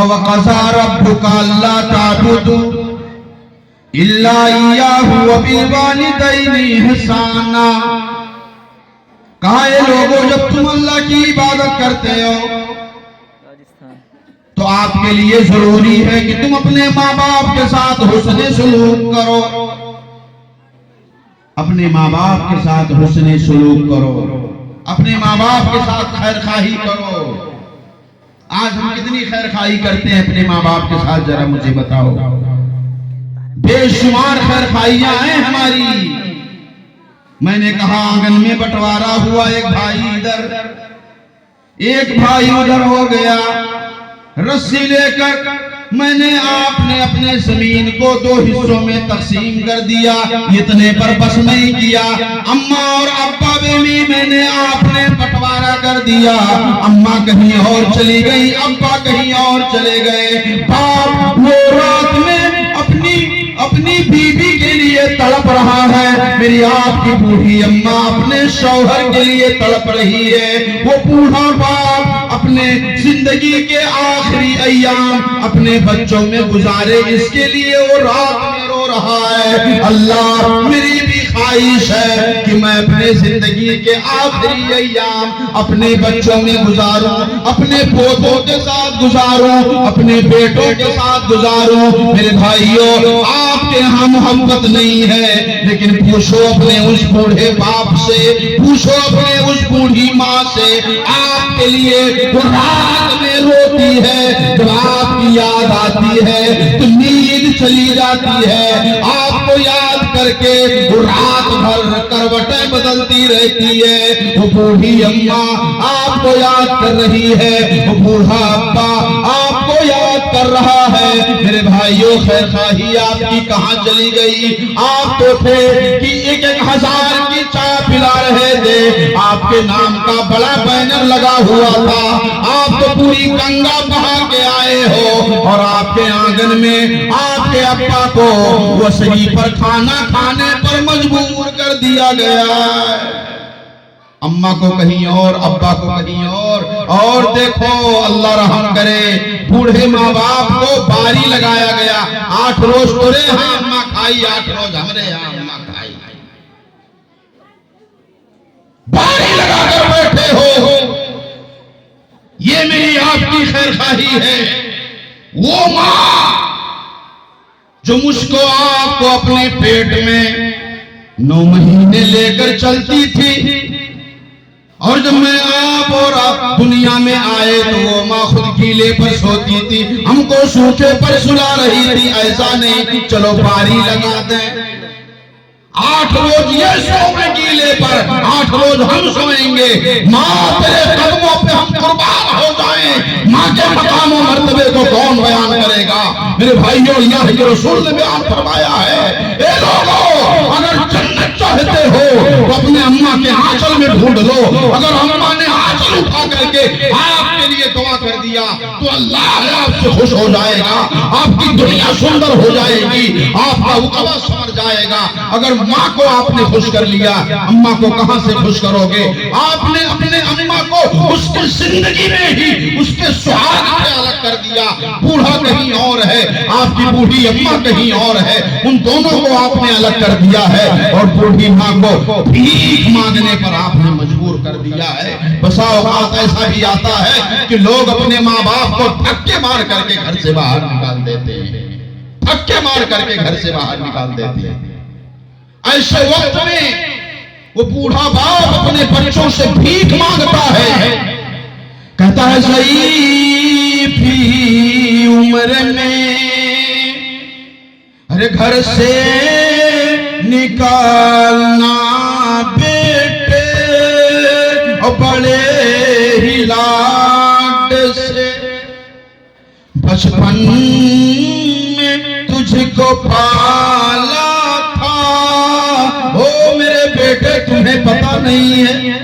وَقَضَىٰ رَبُّكَ أَلَّا تَعْبُدُوا إِلَّا إِيَّاهُ وَبِالْوَالِدَيْنِ إِحْسَانًا۔ کہا اے لوگوں، جب تم اللہ کی عبادت کرتے ہو تو آپ کے لیے ضروری ہے کہ تم اپنے ماں باپ کے ساتھ حسن سلوک کرو، اپنے ماں باپ کے ساتھ حسن سلوک کرو، اپنے ماں باپ کے ساتھ خیر خواہی کرو۔ آج ہم کتنی خیر خواہی کرتے ہیں اپنے ماں باپ کے ساتھ، ذرا مجھے بتاؤ۔ بے شمار خیر خواہیاں ہیں ہماری۔ میں نے کہا آنگن میں بٹوارا ہوا، ایک بھائی ادھر ایک بھائی ادھر ہو گیا، رسی لے کر میں نے آپ نے اپنے زمین کو 2 حصوں میں تقسیم کر دیا، اتنے پر بس نہیں کیا، اماں اور ابا بھی میں نے آپ نے بٹوارا کر دیا، اماں کہیں اور چلی گئی، ابا کہیں اور چلے گئے، باپ وہ رات میں اپنی بیوی کے لیے تڑپ رہا ہے، میری آپ کی بوڑھی اماں اپنے شوہر کے لیے تڑپ رہی ہے، وہ بوڑھا باپ اپنے زندگی کے آخری ایام اپنے بچوں میں گزارے، اس کے لیے وہ رات میں رو رہا ہے۔ اللہ، میری بھی خواہش ہے کہ میں اپنے زندگی کے آخری ایام اپنے بچوں میں گزاروں، اپنے پوتوں کے ساتھ گزاروں، اپنے بیٹوں کے ساتھ گزاروں۔ میرے بھائیوں، آپ کے ہاں محبت نہیں ہے، لیکن پوچھو اپنے اس بوڑھے باپ سے، پوچھو اپنے اس بوڑھی ماں سے، آپ کے لیے وہ رات میں روتی ہے، جب آپ کی یاد آتی ہے تو نیند چلی جاتی ہے، آپ کو یاد کر کے وہ رات بھر کروٹیں بدلتی رہتی ہے، وہ بوڑھی اماں آپ کو یاد کر رہی ہے، وہ بوڑھا ابا آپ کو یاد کر رہا ہے۔ میرے بھائیوں، خیر خواہی آپ کی کہاں چلی گئی؟ آپ تو تھے کہ 1,000 کی چائے پلا رہے تھے، آپ کے نام کا بڑا بینر لگا ہوا تھا، آپ تو پوری گنگا بہا کے آئے ہو، اور آپ کے آنگن میں آپ کے ابا کو وسیع پر کھانا کھانے پر مجبور کر دیا گیا، اماں کو کہیں اور، ابا کو کہیں اور دیکھو اللہ رحم کرے، بوڑھے ماں باپ کو باری لگایا گیا، 8 روز تورے ہاں اماں کھائی، 8 روز ہمارے ہاں اماں کھائی، باری لگا کر بیٹھے ہو۔ یہ میری آپ کی خیر خواہی ہے۔ وہ ماں جو مجھ کو آپ کو اپنے پیٹ میں 9 مہینے لے کر چلتی تھی، اور جب میں آپ اور آپ دنیا میں آئے تو وہ ماں خود گیلے پر سوتی تھی، ہم کو سوکھے پر سلا رہی تھی، ایسا نہیں کہ چلو باری لگا دیں، 8 روز یہ سوئے گیلے پر، 8 روز ہم سوئیں گے، ماں تیرے قدموں پہ ہم قربان ہو جائیں، ماں کے مقام و مرتبے کو کون بیان کرے گا؟ میرے بھائیوں، اللہ کے رسول نے بیان فرمایا ہے، اے لوگوں، اگر جنت چاہتے ہو تو اپنے اماں کے آنچل میں ڈھونڈ لو، اگر اماں نے آنچل اٹھا کر کے آپ کے لیے دعا کر دیا تو اللہ آپ سے خوش ہو جائے گا، آپ کی دنیا سندر ہو جائے گی، آپ کا عقبہ سمر جائے گا۔ اگر ماں کو آپ نے خوش کر لیا، اماں کو کہاں سے خوش کرو گے؟ آپ نے اپنے اماں کو اس کی زندگی میں ہی اس کے سہاگ سے الگ کر دیا، بوڑھا کہیں اور ہے، آپ کی بوڑھی اماں کہیں اور ہے، ان دونوں کو آپ نے الگ کر دیا ہے، اور بوڑھی ماں کو بھیک مانگنے پر آپ نے مجبور کر دیا ہے۔ بسا اوقات ایسا بھی آتا ہے کہ لوگ اپنے ماں باپ کو دھکے مار کر کے گھر سے باہر نکال دیتے ہیں، دھکے مار کر کے گھر سے باہر نکال دیتے ہیں۔ ایسے وقت میں وہ بوڑھا باپ اپنے بچوں سے بھیک مانگتا ہے، کہتا ہے ضعیفی عمر میں ارے گھر سے نکالنا بیٹے، اور بڑے ہی لاڈ سے بچپن میں تجھ کو پالا تھا، او میرے بیٹے تمہیں پتا نہیں ہے،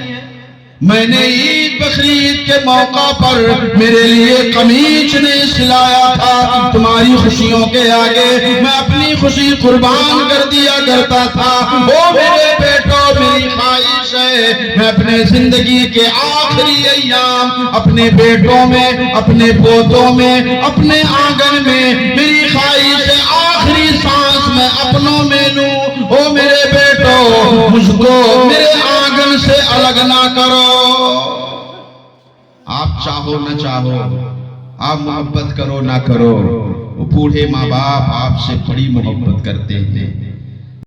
میں نے عید بقرعید کے موقع پر میرے لیے قمیص نے سلایا تھا، تمہاری خوشیوں کے آگے میں اپنی خوشی قربان کر دیا کرتا تھا، او میرے بیٹو میری خواہش ہے میں اپنے زندگی کے آخری ایام اپنے بیٹوں میں، اپنے پوتوں میں، اپنے آنگن میں، میری خواہش ہے آخری سانس میں اپنوں میں لوں۔ او میرے بیٹو، مجھ کو میرے آنگن سے الگ نہ کرو۔ آپ چاہو نہ چاہو، آپ محبت کرو نہ کرو، وہ بوڑھے ماں باپ آپ سے بڑی محبت کرتے ہیں۔